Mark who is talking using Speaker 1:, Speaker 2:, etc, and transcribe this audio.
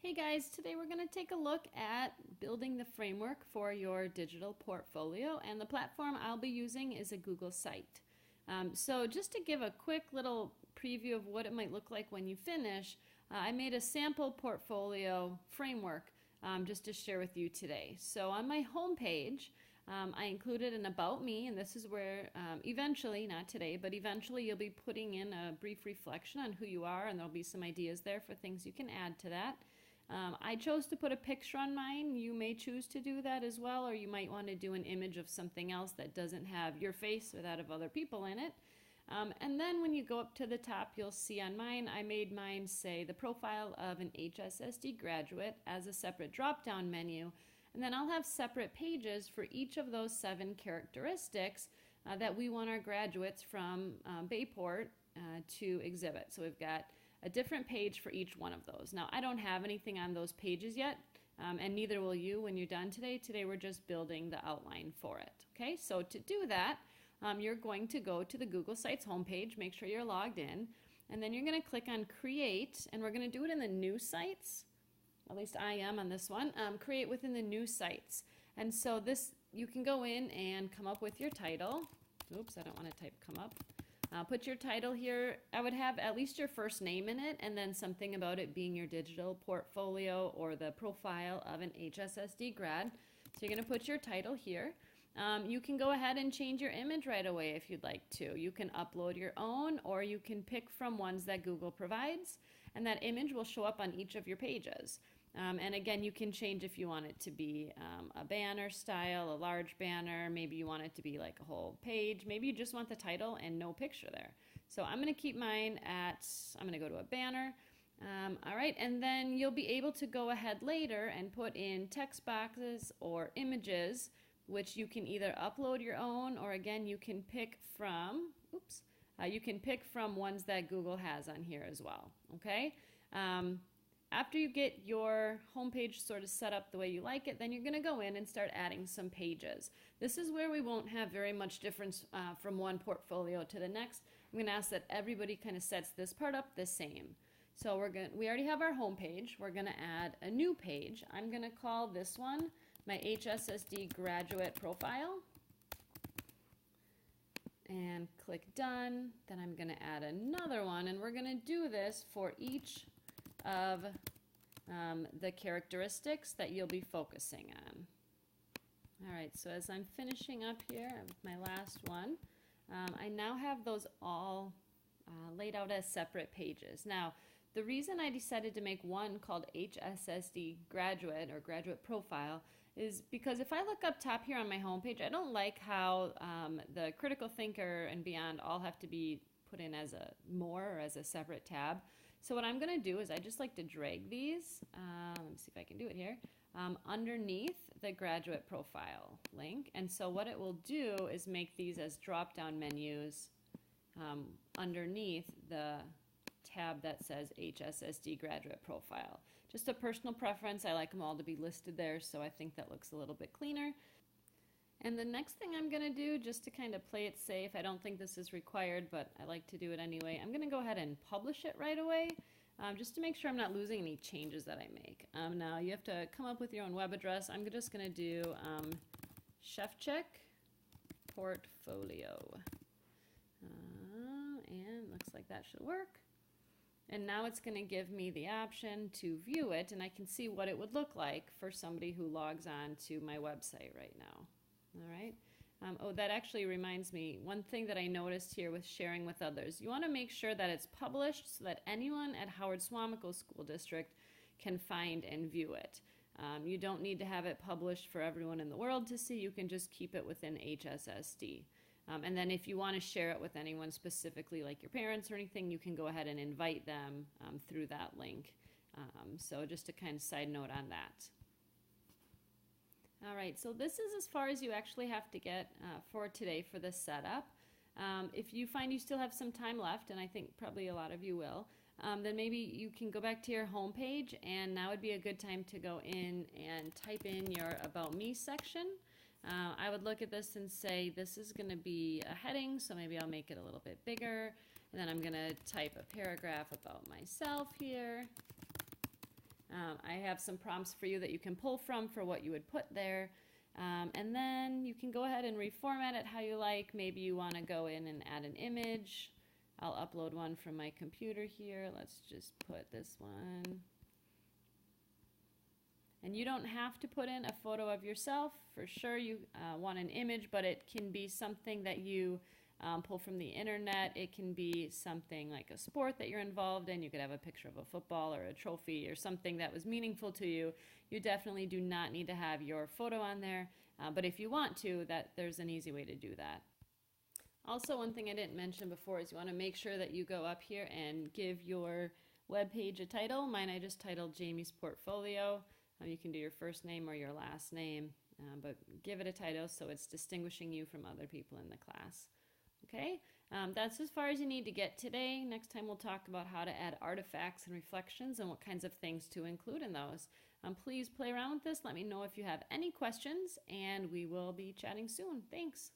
Speaker 1: Hey guys, today we're going to take a look at building the framework for your digital portfolio, and the platform I'll be using is a Google site. So just to give a quick little preview of what it might look like when you finish, I made a sample portfolio framework just to share with you today. So on my home page, I included an About Me, and this is where eventually, not today, but eventually you'll be putting in a brief reflection on who you are, and there'll be some ideas there for things you can add to that. I chose to put a picture on mine. You may choose to do that as well, or you might want to do an image of something else that doesn't have your face or that of other people in it. And then when you go up to the top, you'll see on mine, I made mine say the profile of an HSSD graduate as a separate drop-down menu. And then I'll have separate pages for each of those 7 characteristics that we want our graduates from Bayport to exhibit. So we've got a different page for each one of those. Now, I don't have anything on those pages yet, and neither will you when you're done today. Today, we're just building the outline for it. Okay, so to do that, you're going to go to the Google Sites homepage, make sure you're logged in, and then you're going to click on Create, and we're going to do it in the New Sites. At least I am on this one. Create within the New Sites. And so this, you can go in and come up with your title. Oops, I don't want to type come up. Put your title here. I would have at least your first name in it, and then something about it being your digital portfolio or the profile of an HSSD grad. So you're going to put your title here. You can go ahead and change your image right away if you'd like to. You can upload your own, or you can pick from ones that Google provides, and that image will show up on each of your pages. And again, you can change if you want it to be a banner style, a large banner. Maybe you want it to be like a whole page. Maybe you just want the title and no picture there. So I'm going to keep mine at, I'm going to go to a banner. All right, and then you'll be able to go ahead later and put in text boxes or images, which you can either upload your own, or again, you can pick from, you can pick from ones that Google has on here as well, okay? After you get your homepage sort of set up the way you like it, then you're going to go in and start adding some pages. This is where we won't have very much difference from one portfolio to the next. I'm going to ask that everybody kind of sets this part up the same. So we already have our homepage. We're going to add a new page. I'm going to call this one my HSSD graduate profile. And click done. Then I'm going to add another one, and we're going to do this for each of the characteristics that you'll be focusing on. All right, so as I'm finishing up here with my last one, I now have those all laid out as separate pages. Now, the reason I decided to make one called HSSD graduate or graduate profile is because if I look up top here on my homepage, I don't like how the critical thinker and beyond all have to be put in as a more or as a separate tab. So what I'm going to do is I just like to drag these, let me see if I can do it here, underneath the graduate profile link. And so what it will do is make these as drop-down menus underneath the tab that says HSSD graduate profile. Just a personal preference. I like them all to be listed there, so I think that looks a little bit cleaner. And the next thing I'm going to do, just to kind of play it safe, I don't think this is required, but I like to do it anyway. I'm going to go ahead and publish it right away, just to make sure I'm not losing any changes that I make. Now, you have to come up with your own web address. I'm just going to do chef check portfolio. And looks like that should work. And now it's going to give me the option to view it, and I can see what it would look like for somebody who logs on to my website right now. All right. Oh, that actually reminds me, one thing that I noticed here with sharing with others, you want to make sure that it's published so that anyone at Howard Swamico School District can find and view it. You don't need to have it published for everyone in the world to see. You can just keep it within HSSD. And then if you want to share it with anyone specifically, like your parents or anything, you can go ahead and invite them through that link. So just a kind of side note on that. All right, so this is as far as you actually have to get for today for this setup. If you find you still have some time left, and I think probably a lot of you will, then maybe you can go back to your home page, and now would be a good time to go in and type in your About Me section. I would look at this and say this is going to be a heading, so maybe I'll make it a little bit bigger, and then I'm going to type a paragraph about myself here. I have some prompts for you that you can pull from for what you would put there. And then you can go ahead and reformat it how you like. Maybe you want to go in and add an image. I'll upload one from my computer here. Let's just put this one. And you don't have to put in a photo of yourself. For sure you want an image, but it can be something that you pull from the internet. It can be something like a sport that you're involved in. You could have a picture of a football or a trophy or something that was meaningful to you. You definitely do not need to have your photo on there, but if you want to, there's an easy way to do that. Also, one thing I didn't mention before is you want to make sure that you go up here and give your web page a title. Mine I just titled Jamie's Portfolio. You can do your first name or your last name, but give it a title so it's distinguishing you from other people in the class. Okay, that's as far as you need to get today. Next time we'll talk about how to add artifacts and reflections and what kinds of things to include in those. Please play around with this. Let me know if you have any questions, and we will be chatting soon. Thanks.